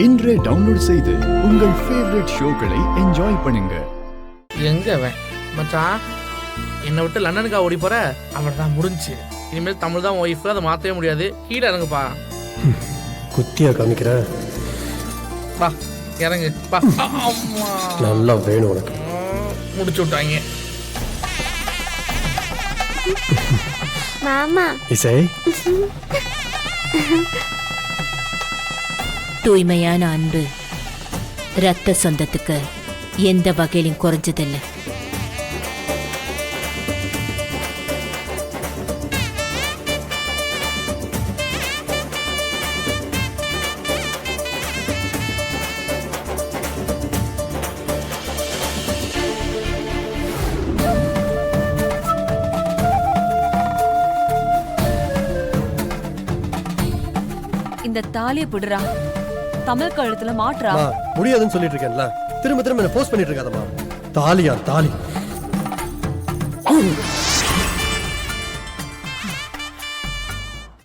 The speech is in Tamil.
இன்றே டவுன்லோட் செய்து உங்கள் ஃபேவரட் ஷோக்களை என்ஜாய் பண்ணுங்க. எங்க மச்சான் என்னை விட்டு லண்டனுக்கா ஓடி போற? அவர் தான் முடிஞ்சு. இனிமேல் தமிழ் தான் ஒய்ஃப், அதை மாற்றவே முடியாது. கீழே இறங்குப்பா. குத்தியா காமிக்கிற? பா இறங்கு பா. நல்லா வேணும் உனக்கு. முடிச்சு விட்டாங்க. மாமா இசை தூய்மையான அன்பு ரத்த சொந்தத்துக்கு எந்த வகையிலும் குறைஞ்சதில்லை. இந்த தாலிய புடுறா, தமிழ் கழுத்துல மாற்றா. முடியாதுன்னு சொல்லிட்டு இருக்கேன்ல, திரும்ப திரும்ப என்ன போஸ்ட் பண்ணிட்டு இருக்காதம்மா. தாலியா தாலி.